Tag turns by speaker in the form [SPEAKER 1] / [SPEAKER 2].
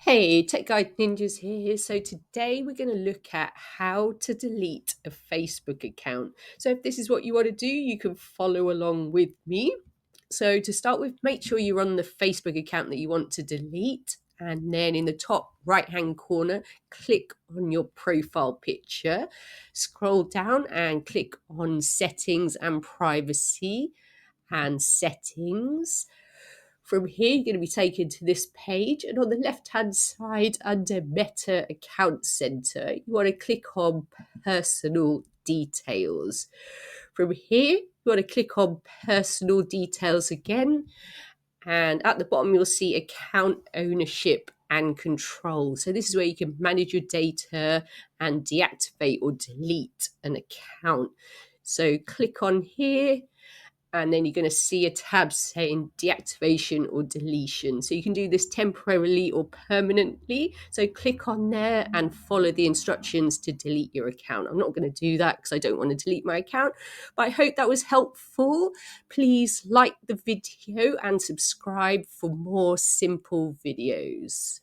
[SPEAKER 1] Hey, Tech Guide Ninjas here. So today we're going to look at how to delete a Facebook account. So if this is what you want to do, you can follow along with me. So to start with, make sure you're on the Facebook account that you want to delete. And then in the top right-hand corner, click on your profile picture. Scroll down and click on Settings and Privacy and Settings. From here, you're going to be taken to this page, and on the left-hand side under Meta Account Center, you want to click on Personal Details. From here, you want to click on Personal Details again, and at the bottom, you'll see Account Ownership and Control. So this is where you can manage your data and deactivate or delete an account. So click on here, and then you're going to see a tab saying deactivation or deletion. So you can do this temporarily or permanently. So click on there and follow the instructions to delete your account. I'm not going to do that because I don't want to delete my account, but I hope that was helpful. Please like the video and subscribe for more simple videos.